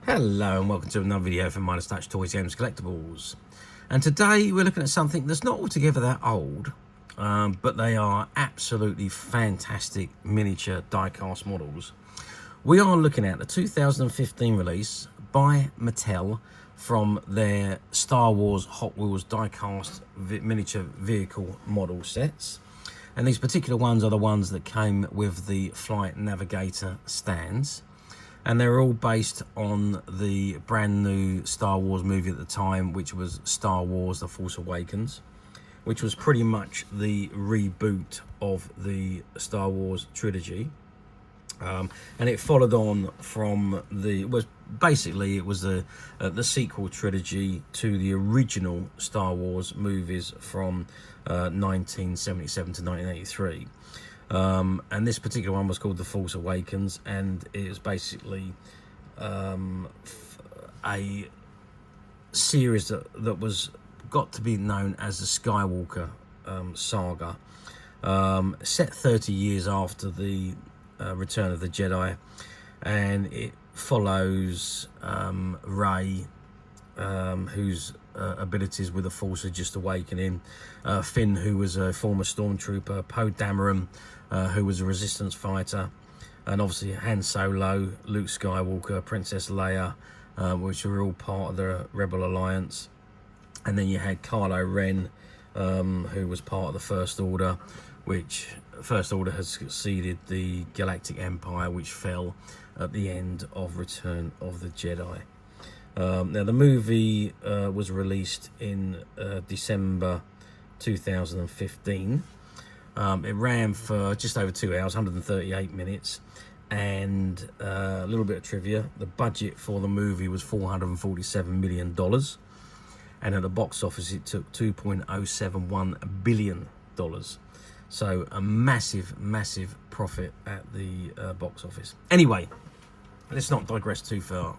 Hello and welcome to another video from Midas Touch Toys, Games, Collectibles. And today we're looking at something that's not altogether that old, but they are absolutely fantastic miniature die-cast models. We are looking at the 2015 release by Mattel from their Star Wars Hot Wheels die-cast miniature vehicle model sets. And these particular ones are the ones that came with the Flight Navigator stands. And they're all based on the brand new Star Wars movie at the time, which was Star Wars The Force Awakens, which was pretty much the reboot of the Star Wars trilogy. And it followed on from the it was the sequel trilogy to the original Star Wars movies from 1977 to 1983. And this particular one was called The Force Awakens, and it is basically a series that was got to be known as the Skywalker saga, set 30 years after the Return of the Jedi, and it follows Rey, whose abilities with the Force are just awakening, Finn, who was a former stormtrooper, Poe Dameron, who was a resistance fighter, and obviously Han Solo, Luke Skywalker, Princess Leia, which were all part of the Rebel Alliance. And then you had Kylo Ren, who was part of the First Order, which First Order has succeeded the Galactic Empire, which fell at the end of Return of the Jedi. Now the movie was released in December 2015. It ran for just over 2 hours, 138 minutes, and a little bit of trivia. The budget for the movie was $447 million, and at the box office it took $2.071 billion. So a massive profit at the box office. Anyway, let's not digress too far.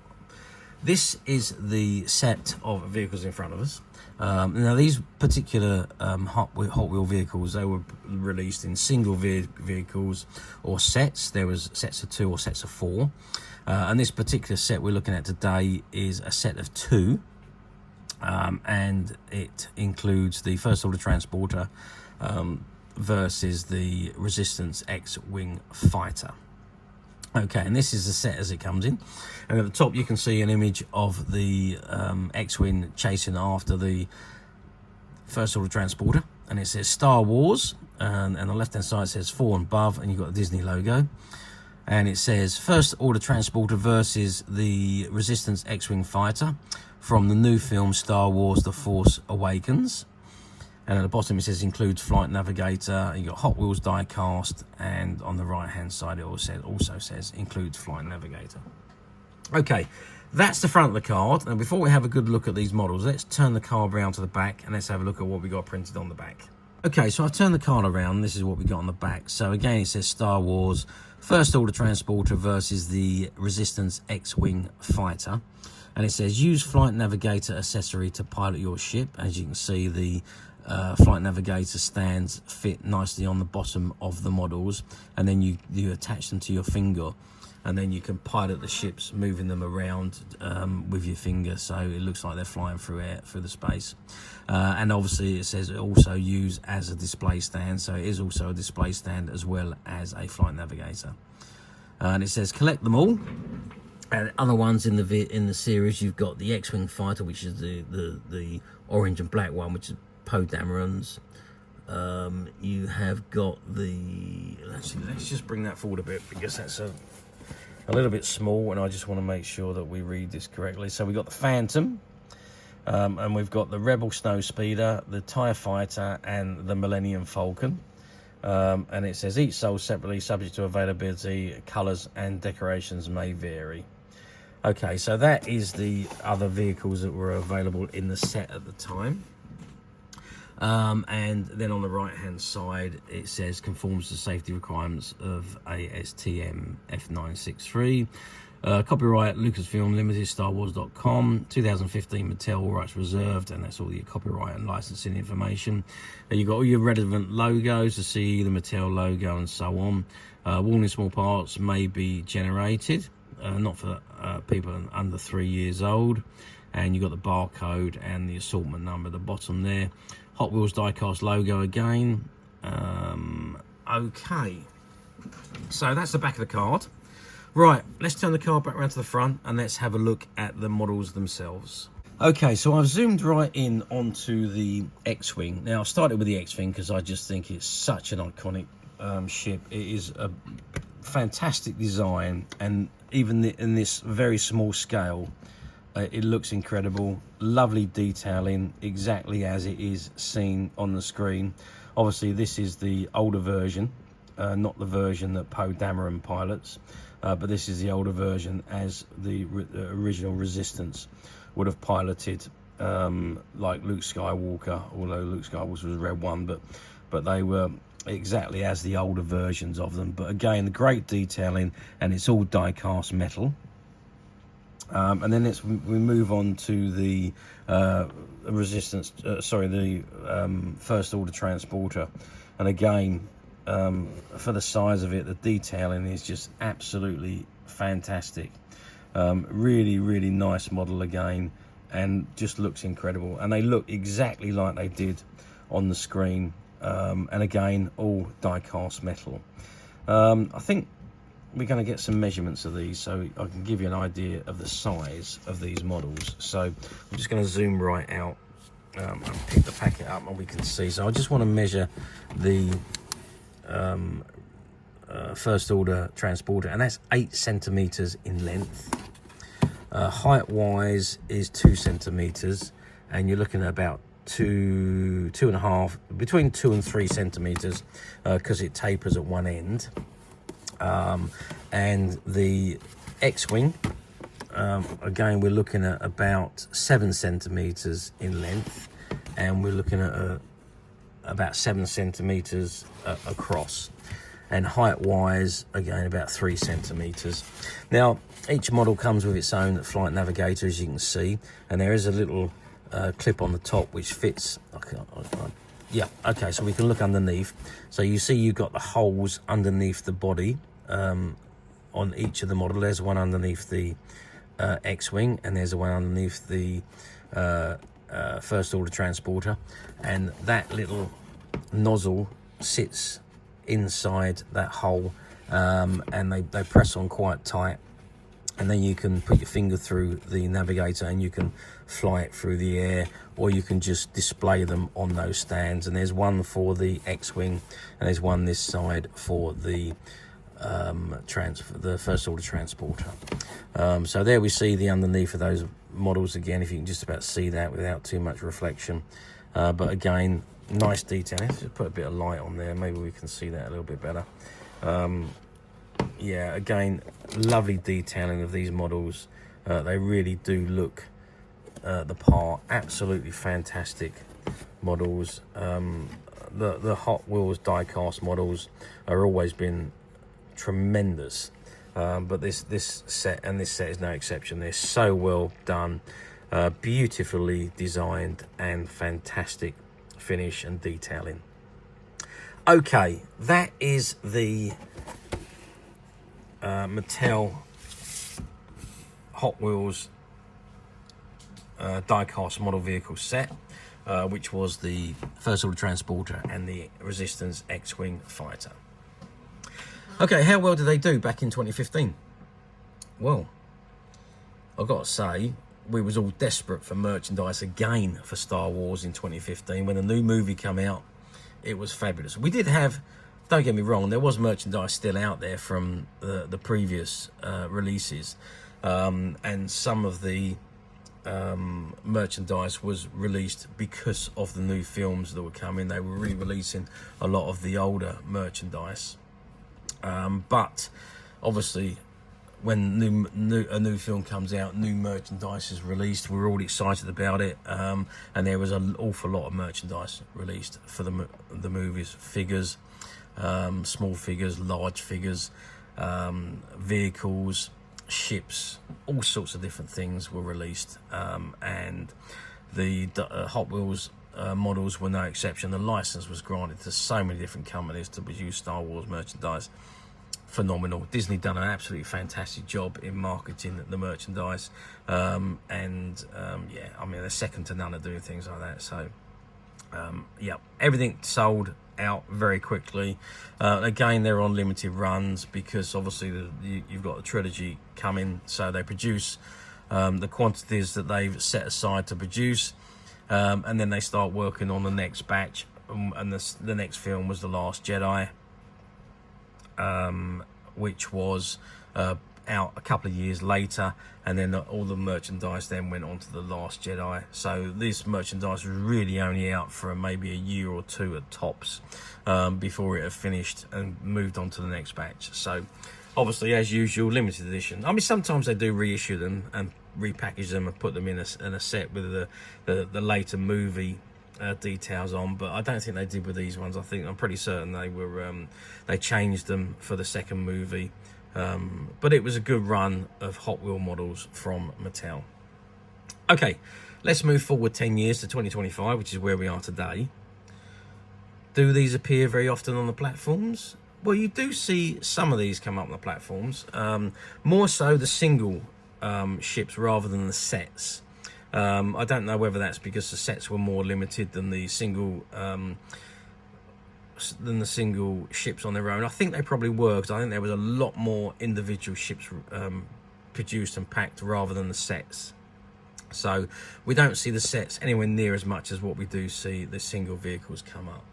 This is the set of vehicles in front of us. Now these particular Hot Wheel vehicles, they were released in single vehicles or sets. There was sets of 2 or sets of 4. And this particular set we're looking at today is a set of 2. And it includes the First Order Transporter versus the Resistance X-Wing Fighter. Okay, and this is the set as it comes in, and at the top you can see an image of the X-Wing chasing after the First Order Transporter, and it says Star Wars, and on the left hand side it says 4 and above, and you've got the Disney logo, and it says First Order Transporter versus the Resistance X-Wing Fighter from the new film Star Wars The Force Awakens. And at the bottom it says includes Flight Navigator. You got Hot Wheels die cast, and on the right hand side it also says includes Flight Navigator. Okay, that's the front of the card. And before we have a good look at these models, let's turn the card around to the back and let's have a look at what we got printed on the back. Okay, so I've turned the card around. This is what we got on the back. So again, it says Star Wars First Order Transporter versus the Resistance X-Wing Fighter. And it says use Flight Navigator accessory to pilot your ship. As you can see, the Flight Navigator stands fit nicely on the bottom of the models, and then you attach them to your finger, and then you can pilot the ships, moving them around with your finger, so it looks like they're flying through the space. And obviously it says also use as a display stand, so it is also a display stand as well as a Flight Navigator. And it says collect them all. And other ones in the series, you've got the X-Wing Fighter, which is the orange and black one, which is Poe Dameron's. You have got the... Let's just bring that forward a bit, because that's a little bit small, and I just want to make sure that we read this correctly. So we've got the Phantom, and we've got the Rebel Snowspeeder, the TIE Fighter, and the Millennium Falcon. And it says each sold separately, subject to availability, colours and decorations may vary. Okay, so that is the other vehicles that were available in the set at the time. And then on the right hand side it says conforms to safety requirements of ASTM F963. Copyright Lucasfilm Limited, StarWars.com, 2015 Mattel, all rights reserved, and that's all your copyright and licensing information. You've got all your relevant logos to see the Mattel logo and so on. Warning: small parts may be generated. not for people under 3 years old. And you've got the barcode and the assortment number at the bottom there. Hot Wheels die-cast logo again. Okay, so that's the back of the card. Right, let's turn the card back around to the front and let's have a look at the models themselves. Okay, so I've zoomed right in onto the X-Wing. Now, I started with the X-Wing because I just think it's such an iconic ship. It is a fantastic design, and even in this very small scale, it looks incredible. Lovely detailing, exactly as it is seen on the screen. Obviously, this is the older version, not the version that Poe Dameron pilots, but this is the older version as the original Resistance would have piloted, like Luke Skywalker, although Luke Skywalker was Red One, but they were exactly as the older versions of them. But again, the great detailing, and it's all die-cast metal. And then we move on to the Resistance, the First Order Transporter, and again, for the size of it, the detailing is just absolutely fantastic. Really, really nice model again, and just looks incredible. And they look exactly like they did on the screen. And again, all die-cast metal. I think we're going to get some measurements of these so I can give you an idea of the size of these models. So I'm just going to zoom right out and pick the packet up and we can see. So I just want to measure the First Order Transporter, and that's 8 centimeters in length. Height wise is 2 centimeters, and you're looking at about two and a half, between 2 and 3 centimeters, because it tapers at one end. And the X-Wing, again, we're looking at about 7 centimeters in length, and we're looking at about 7 centimeters across. And height wise, again, about 3 centimeters. Now, each model comes with its own Flight Navigator, as you can see, and there is a little clip on the top which fits. Yeah, okay, so we can look underneath. So you see you've got the holes underneath the body on each of the model. There's one underneath the X-Wing, and there's one underneath the First Order Transporter, and that little nozzle sits inside that hole, and they press on quite tight, and then you can put your finger through the navigator and you can fly it through the air, or you can just display them on those stands. And there's one for the X-Wing, and there's one this side for the the First Order Transporter. So there we see the underneath of those models again, if you can just about see that without too much reflection. But again, nice detail. Let's just put a bit of light on there, maybe we can see that a little bit better. Yeah, again, lovely detailing of these models. They really do look the part. Absolutely fantastic models. The Hot Wheels die-cast models are always been tremendous, but this set is no exception. They're so well done, beautifully designed, and fantastic finish and detailing. Okay, that is the Mattel Hot Wheels die-cast model vehicle set, which was the First Order Transporter and the Resistance X-Wing fighter. Okay, how well did they do back in 2015? Well, I've got to say, we was all desperate for merchandise again for Star Wars in 2015. When the new movie came out, it was fabulous. We did have, don't get me wrong, there was merchandise still out there from the previous releases, and some of the merchandise was released because of the new films that were coming. They were re-releasing a lot of the older merchandise, but obviously when a new film comes out, new merchandise is released, we're all excited about it, and there was an awful lot of merchandise released for the movies. Figures, small figures, large figures, vehicles, ships, all sorts of different things were released, and the Hot Wheels models were no exception. The license was granted to so many different companies to produce Star Wars merchandise phenomenal. Disney done an absolutely fantastic job in marketing the merchandise, yeah, I mean, they're second to none at doing things like that. So yeah, everything sold out very quickly. Again, they're on limited runs because obviously you've got the trilogy coming, so they produce the quantities that they've set aside to produce, and then they start working on the next batch, and the next film was The Last Jedi, which was out a couple of years later, and then all the merchandise then went on to The Last Jedi. So this merchandise was really only out for maybe a year or two at tops, before it had finished and moved on to the next batch. So obviously, as usual, limited edition. I mean, sometimes they do reissue them and repackage them and put them in a set with the later movie details on, but I don't think they did with these ones. I'm pretty certain they were they changed them for the second movie, but it was a good run of Hot Wheel models from Mattel. Okay, let's move forward 10 years to 2025, which is where we are today. Do these appear very often on the platforms? Well, you do see some of these come up on the platforms, more so the single ships rather than the sets. I don't know whether that's because the sets were more limited than the single ships on their own. I think they probably were, because I think there was a lot more individual ships produced and packed rather than the sets. So we don't see the sets anywhere near as much as what we do see the single vehicles come up.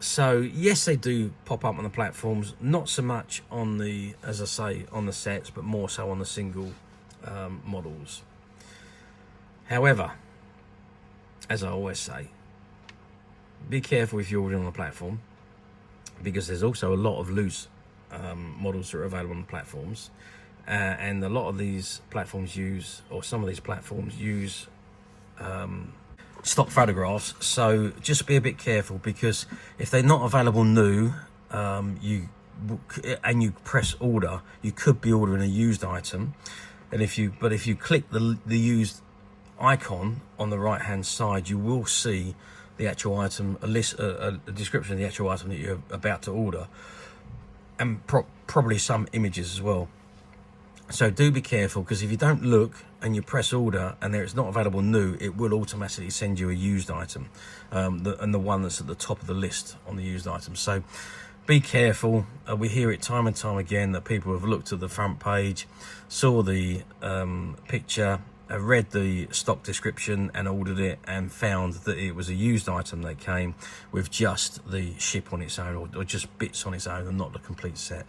So yes, they do pop up on the platforms, not so much on the, as I say, on the sets, but more so on the single models. However, as I always say, be careful if you're ordering on the platform, because there's also a lot of loose models that are available on the platforms, and a lot of these platforms use, or some of these platforms use, stock photographs. So just be a bit careful, because if they're not available new, and you press order, you could be ordering a used item. And if you click the used icon on the right hand side, you will see the actual item, a description of the actual item that you're about to order, and probably some images as well. So do be careful, because if you don't look and you press order and it's not available new, it will automatically send you a used item, and the one that's at the top of the list on the used item. So be careful. We hear it time and time again that people have looked at the front page, saw the picture, read the stock description and ordered it, and found that it was a used item that came with just the ship on its own, or just bits on its own, and not the complete set,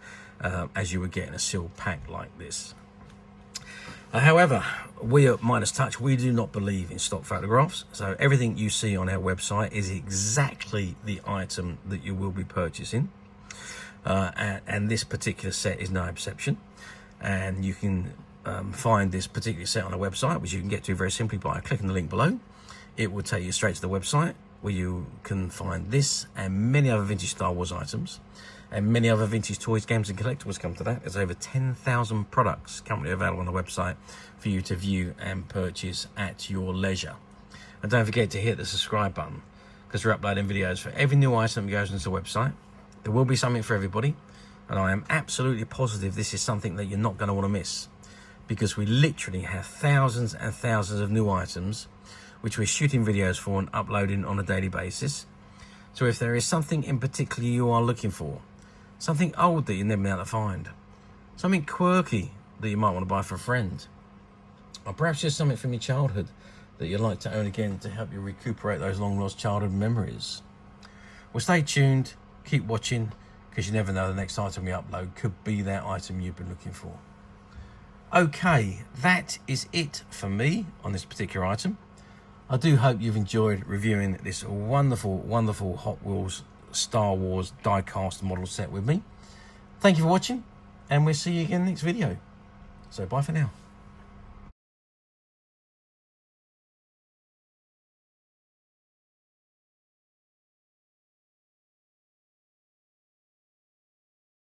as you would get in a sealed pack like this. However, we at Midas Touch, we do not believe in stock photographs. So everything you see on our website is exactly the item that you will be purchasing. And this particular set is no exception. And you can find this particular set on our website, which you can get to very simply by clicking the link below. It will take you straight to the website, where you can find this and many other vintage Star Wars items, and many other vintage toys, games and collectibles come to that. There's over 10,000 products currently available on the website for you to view and purchase at your leisure. And don't forget to hit the subscribe button, because we're uploading videos for every new item that goes into the website. There will be something for everybody, and I am absolutely positive this is something that you're not going to want to miss, because we literally have thousands and thousands of new items which we're shooting videos for and uploading on a daily basis. So if there is something in particular you are looking for, something old that you've never been able to find, something quirky that you might want to buy for a friend, or perhaps just something from your childhood that you'd like to own again to help you recuperate those long lost childhood memories, well, stay tuned, keep watching, because you never know, the next item we upload could be that item you've been looking for. Okay, that is it for me on this particular item. I do hope you've enjoyed reviewing this wonderful, wonderful Hot Wheels Star Wars die-cast model set with me. Thank you for watching, and we'll see you again next video. So bye for now.